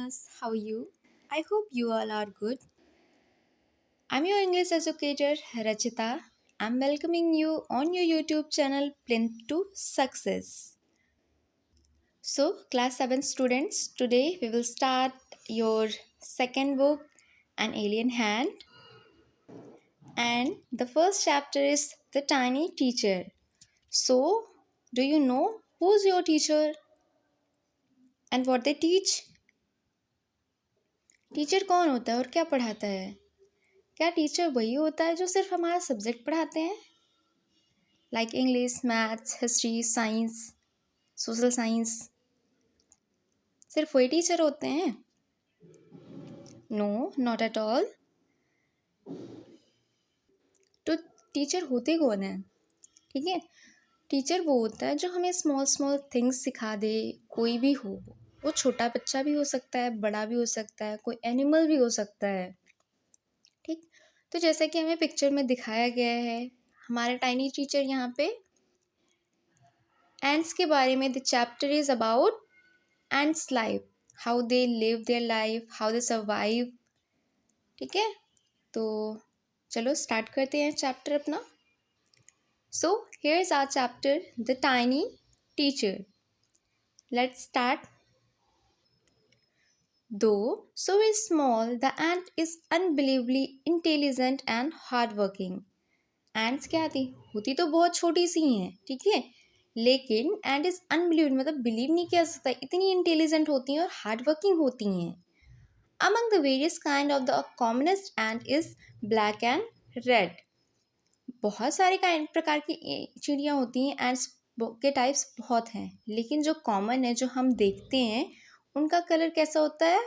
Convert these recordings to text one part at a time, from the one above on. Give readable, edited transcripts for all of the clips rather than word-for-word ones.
listeners, how are you? I hope you all are good. I'm your English educator Rachita. I'm welcoming you on your YouTube channel Plinth to Success. So, class 7 students, today we will start your second book, An Alien Hand. And the first chapter is The Tiny Teacher. So, do you know who's your teacher and what they teach? Teacher कौन होता है और क्या पढ़ाता है? क्या teacher वही होता है जो सिर्फ हमारा सब्जेक्ट पढ़ाते हैं, like English, maths, history, science, social science? सिर्फ वही टीचर होते हैं? No, not at all. तो टीचर होते कौन है? ठीक है, टीचर वो होता है जो हमें स्मॉल स्मॉल थिंग्स सिखा दे. कोई भी हो, वो छोटा बच्चा भी हो सकता है, बड़ा भी हो सकता है, कोई एनिमल भी हो सकता है. ठीक, तो जैसा कि हमें पिक्चर में दिखाया गया है, हमारा टाइनी टीचर यहाँ पे एंड्स के बारे में. The chapter is about ant's life, how they live their life, how they survive. ठीक है, तो चलो स्टार्ट करते हैं चैप्टर अपना. So here is our chapter the tiny teacher. Let's start. Though so is small, the ant is unbelievably intelligent and hardworking. Ants क्या होती तो बहुत छोटी सी हैं, ठीक है, लेकिन एंड इज अनबिलीव मतलब बिलीव नहीं किया सकता, इतनी इंटेलिजेंट होती हैं और हार्ड वर्किंग होती हैं. Among the various kind of the commonest and is black and red. बहुत सारे प्रकार की चिड़ियाँ होती हैं, एंड्स के टाइप्स बहुत हैं, लेकिन जो कॉमन है, जो हम देखते हैं, उनका कलर कैसा होता है?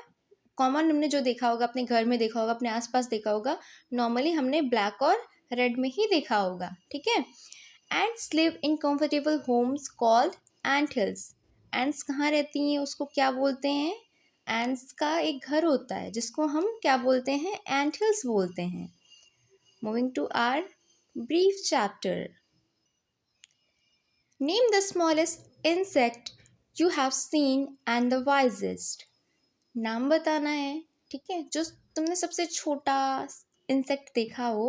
कॉमन हमने जो देखा होगा, अपने घर में देखा होगा, अपने आसपास देखा होगा, नॉर्मली हमने ब्लैक और रेड में ही देखा होगा. ठीक है. Ants live in comfortable homes called ant hills. Ants कहाँ रहती हैं, उसको क्या बोलते हैं? एंड्स का एक घर होता है जिसको हम क्या बोलते हैं? एंट हिल्स बोलते हैं. Moving to our brief chapter. Name the smallest insect you have seen and the wisest. नाम बताना है, ठीक है, जो तुमने सबसे छोटा इंसेक्ट देखा हो,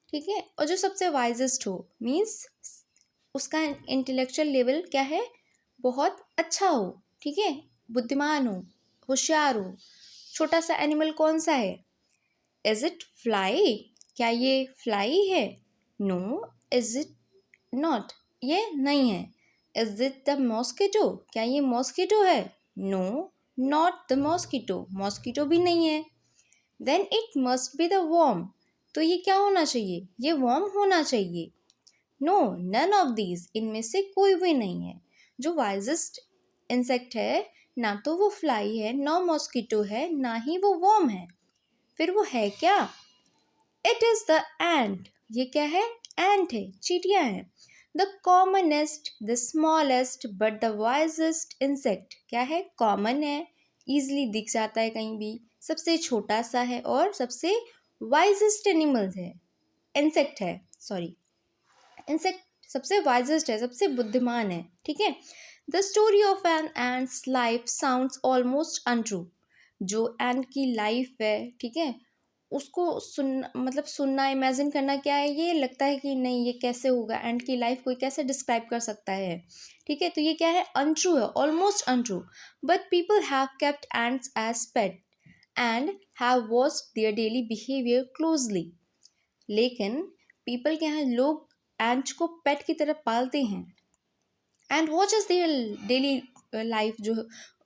ठीक है, और जो सबसे वाइजेस्ट हो, मीन्स उसका इंटेलेक्चुअल लेवल क्या है? बहुत अच्छा हो, ठीक है, बुद्धिमान हो, होशियार हो. छोटा सा एनिमल कौन सा है? Is it fly? क्या ये फ्लाई है? नो. Is it not? ये नहीं है. Is it the mosquito? क्या ये मॉस्किटो है? No, not the mosquito. Mosquito भी नहीं है. Then it must be the worm. तो ये क्या होना चाहिए? ये वॉर्म होना चाहिए. No, none of these. इनमें से कोई भी नहीं है. जो वाइजेस्ट इंसेक्ट है, ना तो वो फ्लाई है, ना मॉस्किटो है, ना ही वो वॉर्म है. फिर वो है क्या? इट इज द एंट. ये क्या है? एंट है, चींटियां है. The commonest, the smallest but the wisest insect. क्या है? कॉमन है, ईजिली दिख जाता है कहीं भी, सबसे छोटा सा है और सबसे वाइजेस्ट एनिमल है, इंसेक्ट है, सॉरी, इंसेक्ट सबसे वाइजेस्ट है, सबसे बुद्धिमान है. ठीक है. The story of an ant's life sounds almost untrue. जो एंट की लाइफ है, ठीक है, उसको सुनना इमेजिन करना क्या है, ये लगता है कि नहीं, ये कैसे होगा, एंड की लाइफ कोई कैसे डिस्क्राइब कर सकता है. ठीक है, तो ये क्या है? अनट्रू है, almost untrue. But people have kept ants as pet and have watched their daily behaviour closely. लेकिन पीपल क्या है? लोग एंड्स को पेट की तरह पालते हैं and watches their daily life, जो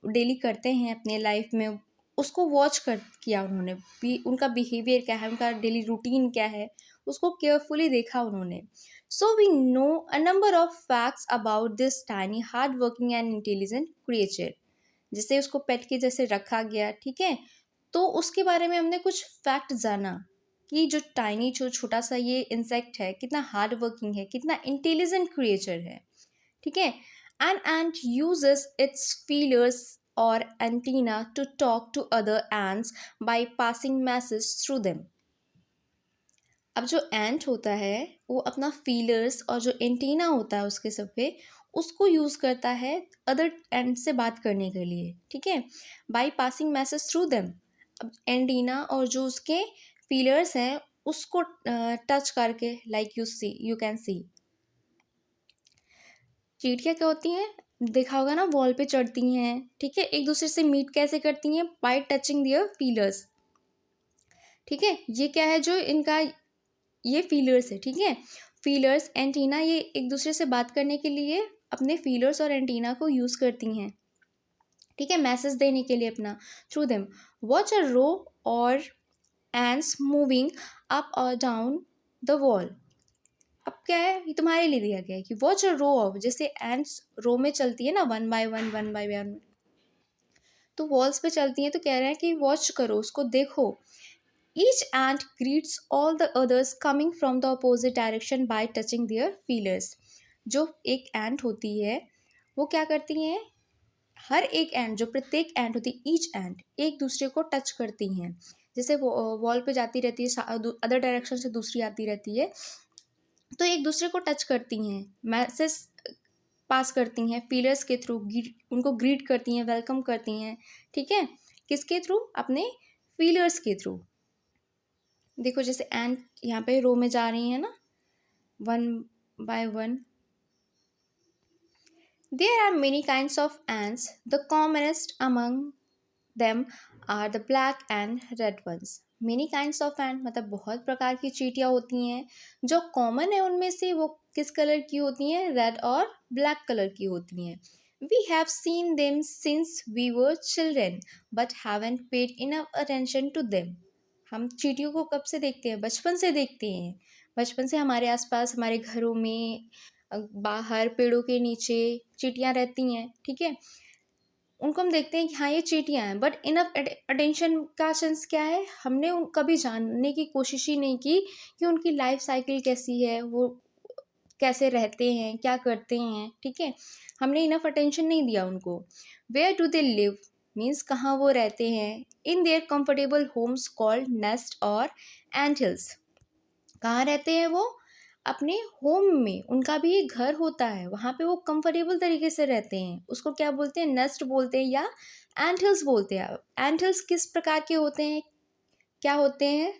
डेली करते हैं अपने लाइफ में, उसको वॉच किया उन्होंने भी. उनका बिहेवियर क्या है, उनका डेली रूटीन क्या है, उसको केयरफुली देखा उन्होंने. So we know a number of facts about this tiny hard working and intelligent creature. जिसे उसको पेट के जैसे रखा गया, ठीक है, तो उसके बारे में हमने कुछ फैक्ट जाना कि जो टाइनी, जो छोटा सा ये इंसेक्ट है, कितना हार्ड वर्किंग है, कितना इंटेलिजेंट क्रिएचर है. ठीक है. An ant uses its feelers or antenna to talk to other ants by passing messages through them. अब जो एंट होता है, वो अपना फीलर्स और जो एंटीना होता है उसके सब पे, उसको यूज़ करता है अदर एंड से बात करने के लिए, ठीक है, by passing message through them. अब एंटीना और जो उसके फीलर्स हैं उसको टच करके, लाइक यू कैन सी चींटियाँ क्या होती हैं, देखा होगा ना, वॉल पे चढ़ती हैं, ठीक है, एक दूसरे से मीट कैसे करती हैं, बाय टचिंग दियर फीलर्स, ठीक है। ये क्या है, जो इनका ये फीलर्स है, ठीक है, फीलर्स एंटीना, ये एक दूसरे से बात करने के लिए अपने फीलर्स और एंटीना को यूज़ करती हैं, ठीक है, मैसेज देने के लिए अपना, थ्रू देम। वॉच अ रो और एंड्स मूविंग अप और डाउन द वॉल। अब क्या है, ये तुम्हारे लिए दिया गया है कि वॉच अ रो ऑफ, जैसे एंड्स रो में चलती है ना, वन बाय वन, तो वॉल्स पे चलती हैं, तो कह रहे हैं कि वॉच करो, उसको देखो। Each ant greets all the others coming from the opposite direction by touching their feelers। जो एक एंट होती है वो क्या करती हैं, हर एक एंट, जो प्रत्येक एंट होती है, ईच एंट एक दूसरे को टच करती हैं, जैसे वो वॉल पे जाती रहती है, अदर डायरेक्शन से दूसरी आती रहती है, तो एक दूसरे को टच करती हैं, मैसेज पास करती हैं फीलर्स के थ्रू, उनको ग्रीट करती हैं, वेलकम करती हैं, ठीक है, किसके थ्रू, अपने फीलर्स के थ्रू। देखो जैसे एंट यहाँ पे रो में जा रही है ना, one by one. There are many kinds of ants, the commonest among them are the black and red ones। Many kinds of ant मतलब बहुत प्रकार की चींटियाँ होती हैं, जो कॉमन है उनमें से वो किस कलर की होती हैं, रेड और ब्लैक कलर की होती हैं। We have seen them since we were children but haven't paid enough attention to them. हम चींटियों को कब से देखते हैं, बचपन से देखते हैं, बचपन से हमारे आसपास, हमारे घरों में, बाहर पेड़ों के नीचे चींटियाँ रहती हैं, ठीक है, उनको हम देखते हैं कि हाँ ये चींटियाँ हैं, बट इनफ अटेंशन का सेंस क्या है, हमने उन कभी जानने की कोशिश ही नहीं की कि उनकी लाइफ साइकिल कैसी है, वो कैसे रहते हैं, क्या करते हैं, ठीक है, हमने इनफ अटेंशन नहीं दिया उनको। Where do they live means कहाँ वो रहते हैं, in their comfortable homes called nest और एंट हिल्स। कहाँ रहते हैं वो, अपने होम में, उनका भी एक घर होता है, वहाँ पे वो कंफर्टेबल तरीके से रहते हैं, उसको क्या बोलते हैं, नेस्ट बोलते हैं या एंट हिल्स बोलते हैं। एंट हिल्स किस प्रकार के होते हैं, क्या होते हैं,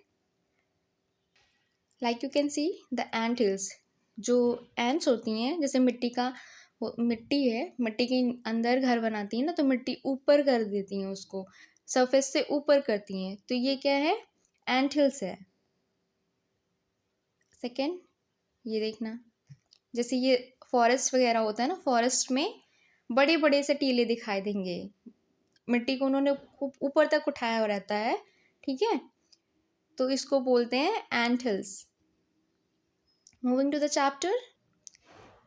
like you can see the ant hills, जो एंट्स होती हैं, जैसे मिट्टी का मिट्टी है, मिट्टी के अंदर घर बनाती हैं ना, तो मिट्टी ऊपर कर देती हैं, उसको सरफेस से ऊपर करती हैं, तो ये क्या है, एंट हिल्स है। सेकेंड, ये देखना, जैसे ये फॉरेस्ट वगैरह होता है ना, फॉरेस्ट में बड़े बड़े से टीले दिखाई देंगे, मिट्टी को उन्होंने ऊपर तक उठाया हुआ रहता है, ठीक है, तो इसको बोलते हैं ant hills. Moving to the chapter,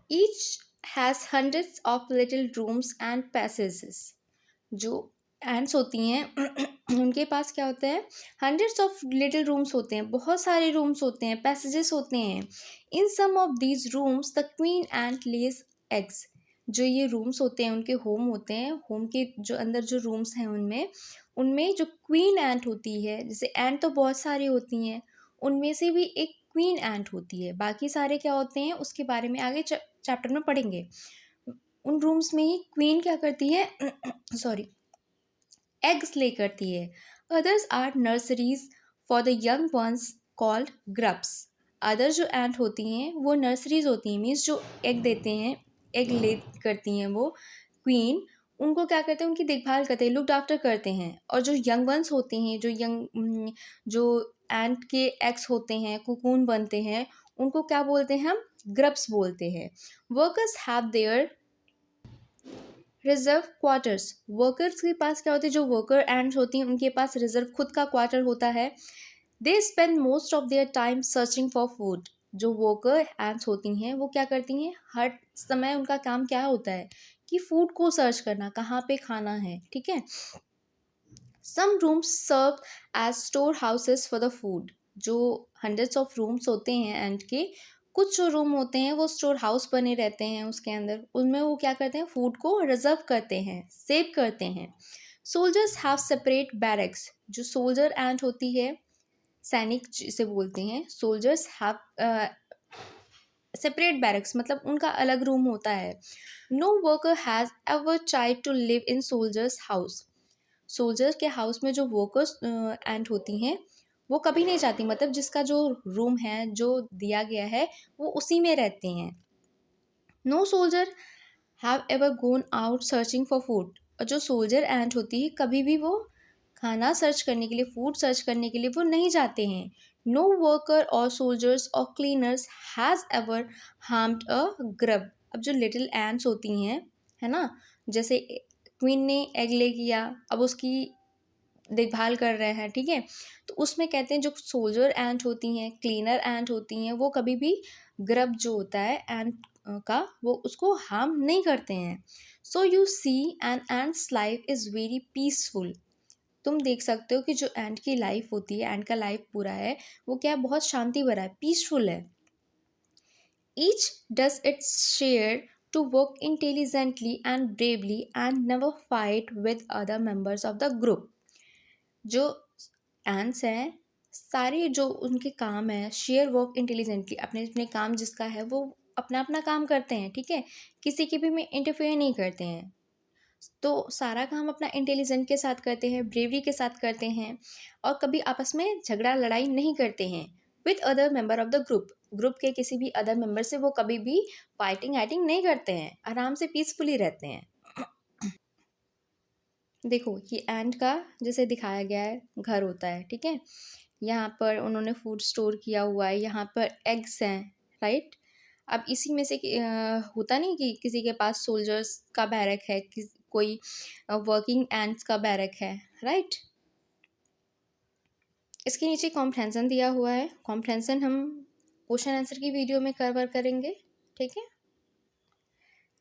each has hundreds of little rooms and passages. जो एंट्स होती हैं उनके पास क्या होता है, हंड्रेड्स ऑफ लिटिल रूम्स होते हैं, बहुत सारे रूम्स होते हैं, पैसेजेस होते हैं। In some of these rooms the queen ant lays eggs. जो ये रूम्स होते हैं उनके होम होते हैं, होम के जो अंदर जो रूम्स हैं उनमें उनमें जो क्वीन एंट होती है, जैसे एंट तो बहुत सारी होती हैं, उनमें से भी एक क्वीन एंट होती है, बाकी सारे क्या होते हैं उसके बारे में आगे चैप्टर में पढ़ेंगे। उन रूम्स में ही क्वीन क्या करती है सॉरी एग्स ले करती है। Others are nurseries for the young ones called grubs. Other जो एंट होती हैं वो नर्सरीज होती हैं, मीन्स जो एग देते हैं, एग ले करती हैं वो क्वीन, उनको क्या करते हैं, उनकी देखभाल करते हैं, लुक आफ्टर करते हैं। और जो यंग वंस होते हैं, जो एंट के एग्स होते हैं, कुकून बनते हैं, उनको क्या बोलते हैं हम, ग्रब्स बोलते हैं। Workers have their reserve quarters. Workers के पास क्या होती है, जो वर्कर एंड्स होती हैं उनके पास रिजर्व खुद का क्वार्टर होता है। They spend most of their time searching for food. जो वर्कर एंड्स होती हैं वो क्या करती हैं, हर समय उनका काम क्या होता है कि फूड को सर्च करना, कहाँ पे खाना है, ठीक है। Some rooms serve as store houses for the food. जो हंड्रेड्स ऑफ रूम्स होते हैं एंड के, कुछ जो रूम होते हैं वो स्टोर हाउस बने रहते हैं उसके अंदर, उनमें वो क्या करते हैं, फूड को रिजर्व करते हैं, सेव करते हैं। Soldiers have separate barracks. जो सोल्जर एंट होती है, सैनिक जिसे बोलते हैं, सोल्जर्स हैव सेपरेट बैरक्स मतलब उनका अलग रूम होता है। No worker has ever tried to live in soldiers house. Soldier के हाउस में जो वर्कर्स एंट होती हैं वो कभी नहीं जाती, मतलब जिसका जो रूम है जो दिया गया है वो उसी में रहते हैं। No soldier have ever gone out searching for food. और जो सोल्जर एंट होती है कभी भी वो खाना सर्च करने के लिए, फूड सर्च करने के लिए वो नहीं जाते हैं। नो वर्कर और सोल्जर्स और cleaners has ever harmed a grub. अब जो लिटिल एंट्स होती हैं, है ना, जैसे क्वीन ने एग ले किया, अब उसकी देखभाल कर रहे हैं, ठीक है, तो उसमें कहते हैं जो सोल्जर एंट होती हैं, क्लीनर एंट होती हैं, वो कभी भी ग्रब जो होता है एंट का वो उसको हार्म नहीं करते हैं। So you see an ant's life is very peaceful. तुम देख सकते हो कि जो एंट की लाइफ होती है, एंट का लाइफ पूरा है, वो क्या है, बहुत शांति भरा है, पीसफुल है। Each does its share to work intelligently and bravely and never fight with other members of the group. जो एंट्स हैं, सारे जो उनके काम है, शेयर वर्क इंटेलिजेंटली, अपने अपने काम जिसका है वो अपना अपना काम करते हैं, ठीक है, किसी के भी में इंटरफेयर नहीं करते हैं। तो सारा काम अपना इंटेलिजेंट के साथ करते हैं, ब्रेवरी के साथ करते हैं, और कभी आपस में झगड़ा लड़ाई नहीं करते हैं। With other member of the group, group के किसी भी अदर मेंबर से वो कभी भी फाइटिंग आइटिंग नहीं करते हैं, आराम से पीसफुली रहते हैं। देखो ये एंट का जैसे दिखाया गया है घर होता है, ठीक है, यहाँ पर उन्होंने फूड स्टोर किया हुआ है, यहाँ पर एग्स हैं, राइट। अब इसी में से होता नहीं कि किसी के पास सोल्जर्स का बैरक है, कोई वर्किंग एंट्स का बैरक है, राइट। इसके नीचे कॉम्प्रहेंशन दिया हुआ है, कॉम्प्रहेंशन हम क्वेश्चन आंसर की वीडियो में कवर करेंगे, ठीक है।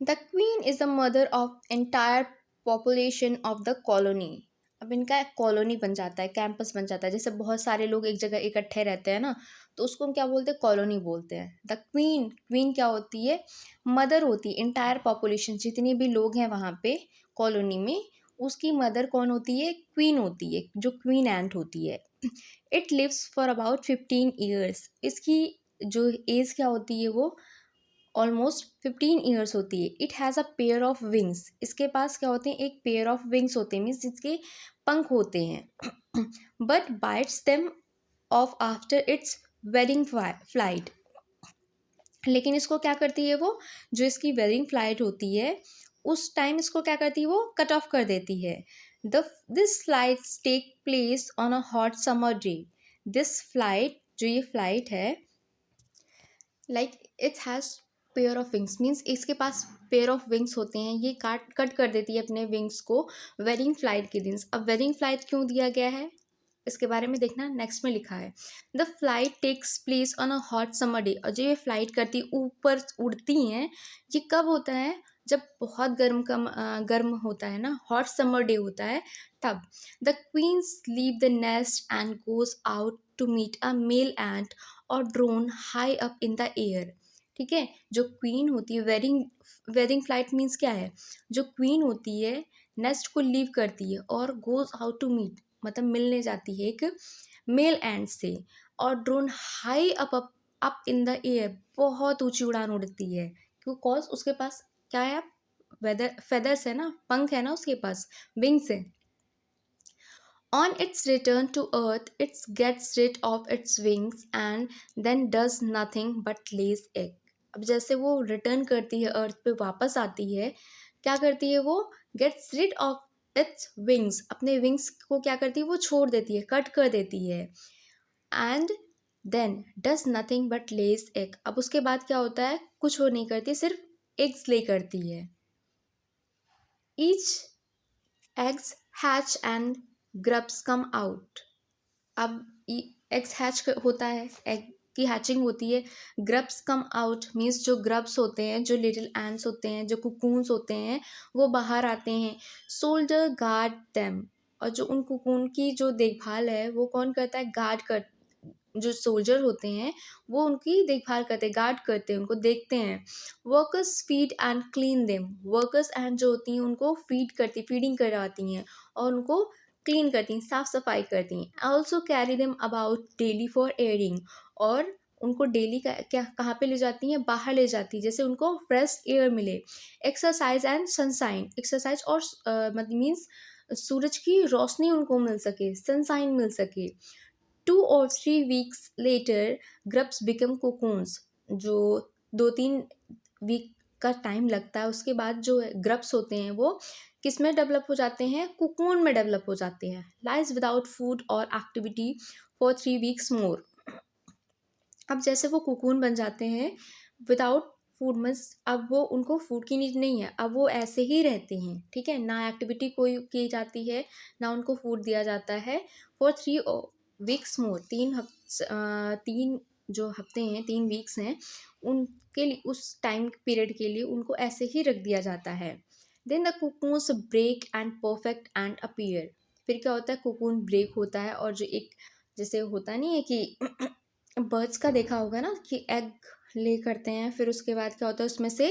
The queen is the mother of entire population of the colony. अब इनका एक कॉलोनी बन जाता है, कैंपस बन जाता है, जैसे बहुत सारे लोग एक जगह इकट्ठे रहते हैं ना, तो उसको हम क्या बोलते हैं, कॉलोनी बोलते हैं। द क्वीन, क्वीन क्या होती है, मदर होती है, एंटायर पॉपुलेशन जितने भी लोग हैं वहाँ पे कॉलोनी में, उसकी मदर कौन होती है, क्वीन होती है, जो क्वीन एंट होती है। It lives for about 15 years. इसकी जो एज क्या होती है वो ऑलमोस्ट 15 ईयर्स होती है। It has a pair of wings. इसके पास क्या होते हैं, एक पेयर ऑफ विंग्स होते हैं, मीन्स जिसके पंख होते हैं। But bytes them of after it's wedding flight. लेकिन इसको क्या करती है वो, जो इसकी वेडिंग फ्लाइट होती है उस टाइम इसको क्या करती है वो कट ऑफ कर देती है। This flights take place on a hot summer day. This flight, जो ये फ्लाइट है, like it has pair of wings, means इसके पास पेयर ऑफ विंग्स होते हैं, ये कट कर देती है अपने विंग्स को वेडिंग फ्लाइट के दिन। अब वेडिंग फ्लाइट क्यों दिया गया है इसके बारे में देखना, नेक्स्ट में लिखा है the flight takes place on a hot summer day. और जो ये फ्लाइट करती ऊपर उड़ती हैं, ये कब होता है, जब बहुत गर्म होता है ना, हॉट समर डे होता है तब। The queens leave the nest and goes out to meet a male ant और drone high up in the air, ठीक है। जो क्वीन होती है, वेडिंग फ्लाइट मीन्स क्या है, जो क्वीन होती है नेस्ट को लीव करती है और गोज आउट टू मीट, मतलब मिलने जाती है एक मेल एंड से, और drone high up up up in the air, बहुत ऊंची उड़ान उड़ती है, बिकॉज उसके पास क्या है, वेदर फेदर्स है ना, पंख है ना उसके पास, विंग्स है। On its return to earth, it gets rid of its wings and then does nothing but lays egg. अब जैसे वो रिटर्न करती है अर्थ पे वापस आती है, क्या करती है वो, gets rid of its wings, अपने विंग्स को क्या करती है वो छोड़ देती है, कट कर देती है, and then does nothing but lays egg. अब उसके बाद क्या होता है, कुछ और नहीं करती, सिर्फ एग्स ले करती है। Each eggs hatch and grubs come out. अब एग्स हैच होता है, एग की हैचिंग होती है, ग्रब्स कम आउट मीन्स जो ग्रब्स होते हैं, जो लिटिल एंड्स होते हैं, जो कुकून्स होते हैं, वो बाहर आते हैं। Soldier guard them. और जो उन कुकून की जो देखभाल है वो कौन करता है, गार्ड कर, जो सोल्जर होते हैं वो उनकी देखभाल करते हैं, गार्ड करते हैं, उनको देखते हैं। Workers feed and clean them. Workers and जो होती हैं उनको फीडिंग करवाती हैं और उनको क्लीन करती हैं, साफ सफाई करती हैं। Also carry them about daily for airing. और उनको डेली का क्या कहाँ पे ले जाती हैं, बाहर ले जाती है, जैसे उनको फ्रेश एयर मिले। एक्सरसाइज एंड सनसाइन, एक्सरसाइज और मतलब मीन्स सूरज की रोशनी उनको मिल सके, सनसाइन मिल सके। 2 or 3 weeks later grubs become cocoons, जो 2-3 वीक का टाइम लगता है, उसके बाद जो ग्रब्स होते हैं वो किस में डेवलप हो जाते हैं, कुकून में डेवलप हो जाते हैं। लाइज विदाउट फूड और एक्टिविटी फॉर 3 weeks मोर। अब जैसे वो कुकून बन जाते हैं विदाउट फूड मीन्स अब वो उनको फूड की नीड नहीं है, अब वो ऐसे ही रहते हैं, ठीक है ना, एक्टिविटी कोई की जाती है ना उनको फूड दिया जाता है। फॉर 3 weeks मोर, 3 जो हफ्ते हैं, 3 weeks हैं, उनके लिए उस टाइम पीरियड के लिए उनको ऐसे ही रख दिया जाता है। Then the cocoons break and perfect and appear. फिर क्या होता है, कुकून ब्रेक होता है और जो एक जैसे होता नहीं है कि बर्ड्स का देखा होगा ना कि एग ले करते हैं, फिर उसके बाद क्या होता है उसमें से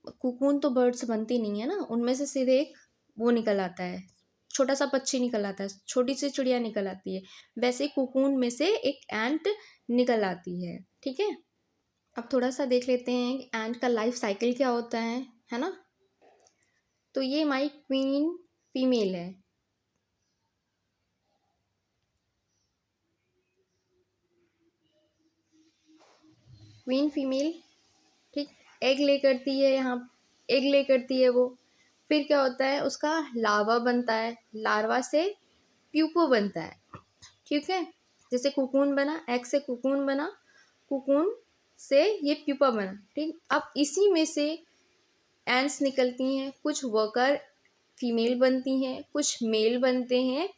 कुकून तो बर्ड्स बनती नहीं है ना, उनमें से सीधे एक वो निकल आता है, छोटा सा पक्षी निकल आता है, छोटी सी चिड़िया निकल आती है, वैसे कुकून में से एक एंट निकल आती है, ठीक है। अब थोड़ा सा देख लेते हैं कि एंट का लाइफ साइकिल क्या होता है ना। तो ये हमारी क्वीन फीमेल है, क्वीन फीमेल, ठीक। एग ले करती है, यहाँ एग ले करती है वो, फिर क्या होता है उसका लार्वा बनता है, लार्वा से प्यूपो बनता है, ठीक है। जैसे कुकून बना, एग से कुकून बना, कुकून से ये प्यूपा बना, ठीक। अब इसी में से एंड्स निकलती हैं, कुछ वर्कर फीमेल बनती हैं, कुछ मेल बनते हैं,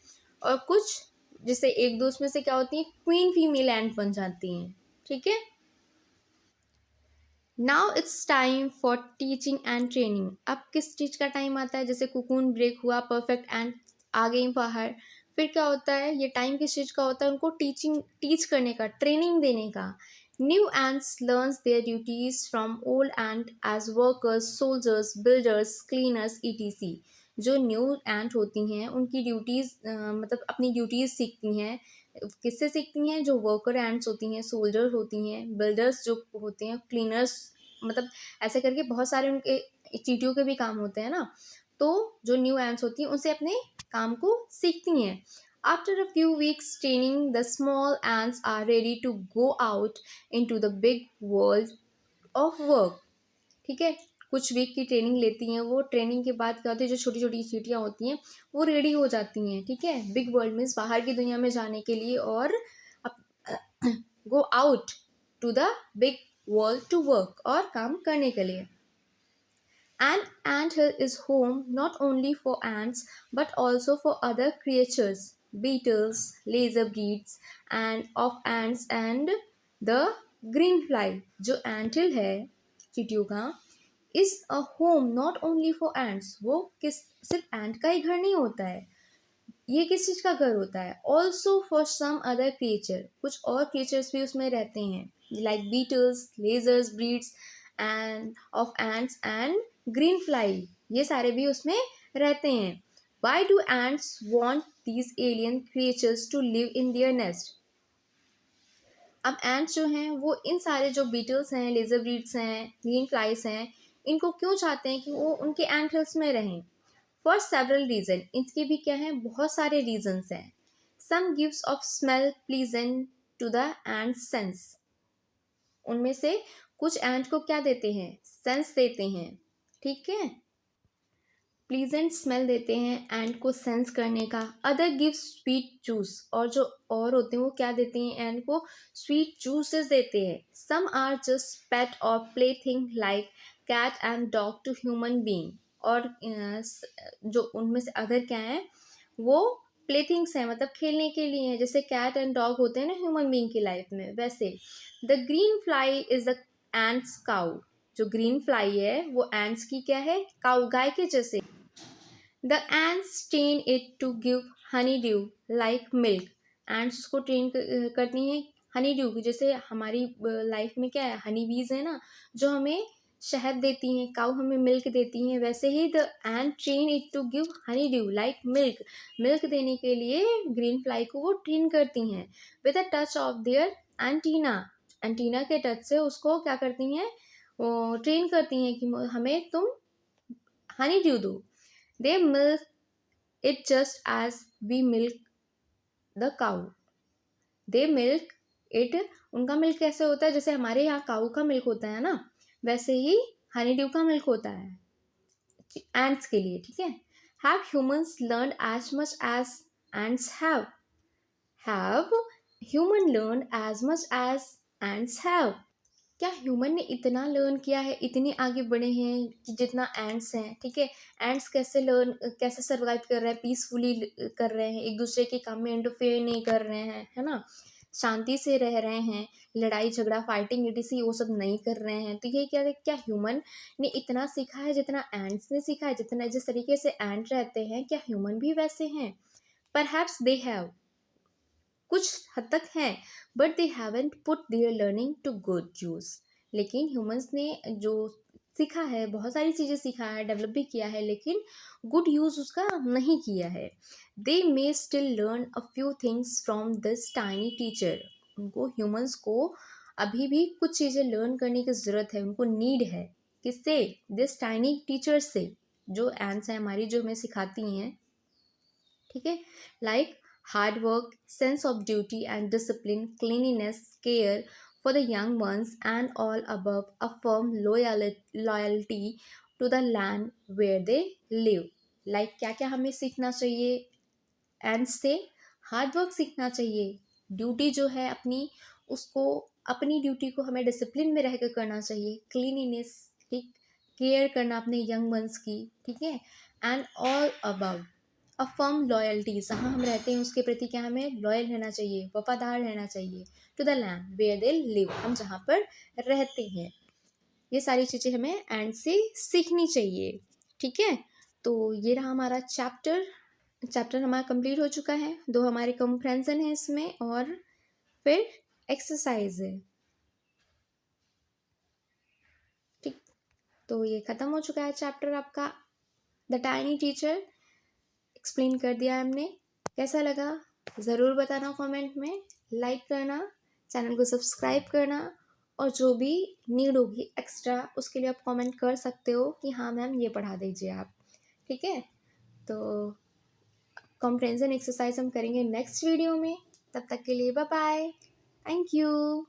और कुछ जैसे एक दो उसमें से क्या होती है, क्वीन फीमेल एंड बन जाती हैं, ठीक है। Now it's time for teaching and training. अब किस चीज़ का टाइम आता है, जैसे कुकून ब्रेक हुआ, परफेक्ट एंड आ गई बाहर, फिर क्या होता है, ये टाइम किस चीज़ का होता है, उनको टीच करने का, ट्रेनिंग देने का। New ants learns their duties from old and age workers, soldiers, builders, cleaners, ETC. जो न्यू एंट होती हैं उनकी ड्यूटीज़ मतलब अपनी ड्यूटीज़ सीखती हैं, किससे सीखती हैं, जो वर्कर एंड्स होती हैं, सोल्जर होती हैं, बिल्डर्स जो होते हैं, क्लीनर्स, मतलब ऐसे करके बहुत सारे उनके चींटियों के भी काम होते हैं ना। तो जो न्यू एंड्स होती हैं उनसे अपने काम को सीखती हैं। After a few weeks training the small ants are ready to go out into the big world of work, ठीक है। कुछ वीक की ट्रेनिंग लेती हैं वो, ट्रेनिंग के बाद क्या होती है, जो छोटी छोटी चींटियाँ होती हैं वो रेडी हो जाती हैं, ठीक है, बिग वर्ल्ड मीन्स बाहर की दुनिया में जाने के लिए, और go out to the big world to work, और काम करने के लिए। An anthill is home not only for ants but also for other creatures, beetles, lizardbreeds, and of ants and the greenfly. जो anthill है चींटियों का, is a home not only for ants. वो किस सिर्फ ant का ही घर नहीं होता है, ये किस चीज़ का घर होता है, also for some other creature, कुछ और क्रिएचर्स भी उसमें रहते हैं, like beetles, ledgers, breeds and of ants and green fly, ये सारे भी उसमें रहते हैं। Why do ants want these alien creatures to live in their nest. अब एंड्स जो हैं वो इन सारे जो बीटल्स हैं, लेजर ब्रीड्स हैं, ग्रीन फ्लाइज हैं, इनको क्यों चाहते हैं कि वो उनके एंट हिल्स में रहें। फॉर सेवरल रीजन, इसके भी क्या हैं, बहुत सारे रीजन्स हैं। Some gives off smell pleasant to the and sense, उनमें से कुछ एंट को क्या देते हैं, सेंस देते हैं, ठीक है, प्लीजेंट स्मेल देते हैं एंट को सेंस करने का। अदर गिव्स स्वीट जूस, और जो और होते हैं वो क्या देते हैं, एंट को स्वीट जूसेस देते हैं। सम आर जस्ट पेट और play thing like cat and dog to human being, और जो उनमें से अदर क्या है, वो प्ले थिंग्स हैं, मतलब खेलने के लिए हैं, जैसे कैट एंड डॉग होते हैं ना ह्यूमन बींग की लाइफ में, वैसे। The green fly is the ants cow, जो ग्रीन फ्लाई है वो एंट्स की क्या है, काउ, गाय के जैसे। The ants train it to give honeydew like milk. Ants उसको ट्रेन करती हैं हनी ड्यू की, जैसे हमारी लाइफ में क्या है, हनी बीज है ना, जो हमें शहद देती हैं, काऊ हमें मिल्क देती हैं, वैसे ही the and train it to give honeydew like milk, milk देने के लिए ग्रीन फ्लाई को वो ट्रेन करती हैं। With a touch of their antenna, antenna के टच से उसको क्या करती हैं, वो ट्रेन करती हैं कि हमें तुम हनी ड्यू दो। They milk it just as we milk the cow. They milk it, उनका मिल्क कैसे होता है, जैसे हमारे यहाँ काऊ का मिल्क होता है ना, वैसे ही हनी ड्यू का मिल्क होता है एंट्स के लिए, ठीक है। Have humans learn as much as ants have human learn as much as ants have. क्या ह्यूमन ने इतना लर्न किया है, इतने आगे बढ़े हैं कि जितना एंट्स हैं, ठीक है। एंट्स कैसे सर्वाइव कर रहे हैं, पीसफुली कर रहे हैं, एक दूसरे के काम में इंटरफेयर नहीं कर रहे हैं, है ना, शांति से रह रहे हैं, लड़ाई झगड़ा फाइटिंग इटीसी वो सब नहीं कर रहे हैं। तो ये क्या ह्यूमन ने इतना सीखा है जितना एंट्स ने सीखा है, जितना जिस तरीके से एंट रहते हैं, क्या ह्यूमन भी वैसे हैं? परहैप्स दे हैव, कुछ हद तक हैं, but they haven't put their learning to good use. लेकिन ह्यूमंस ने जो सीखा है, बहुत सारी चीज़ें सीखा है, डेवलप भी किया है, लेकिन गुड यूज उसका नहीं किया है। They may still learn a few things from this tiny teacher. उनको, ह्यूमंस को अभी भी कुछ चीज़ें लर्न करने की ज़रूरत है, उनको नीड है। किससे? दिस टाइनी टीचर से, जो एंड्स हैं हमारी, जो हमें सिखाती हैं, ठीक है। Like hard work, sense of duty and discipline, cleanliness, care for the young ones and all above, a firm loyalty to the land where they live. Like क्या क्या हमें सीखना चाहिए एंड से? हार्ड वर्क सीखना चाहिए, ड्यूटी जो है अपनी, उसको, अपनी ड्यूटी को हमें डिसिप्लिन में रह कर करना चाहिए, क्लीनिनेस, ठीक, केयर करना अपने यंग वंस की, ठीक है, and all above a firm loyalty, जहाँ हम रहते हैं उसके प्रति क्या हमें लॉयल रहना चाहिए, वफादार रहना चाहिए, to the land where they live, हम जहाँ पर रहते हैं। ये सारी चीज़ें हमें एंड से सीखनी चाहिए, ठीक है। तो ये रहा हमारा चैप्टर हमारा कंप्लीट हो चुका है। 2 हमारे कंप्रेंशन है इसमें, और फिर एक्सरसाइज है, ठीक। तो ये ख़त्म हो चुका है चैप्टर आपका, द टाइनी टीचर, एक्सप्लेन कर दिया हमने। कैसा लगा ज़रूर बताना कमेंट में, लाइक करना, चैनल को सब्सक्राइब करना, और जो भी नीड होगी एक्स्ट्रा उसके लिए आप कमेंट कर सकते हो कि हाँ मैम ये पढ़ा दीजिए आप, ठीक है। तो कॉम्प्रेंशन एक्सरसाइज हम करेंगे नेक्स्ट वीडियो में, तब तक के लिए बाय बाय, थैंक यू।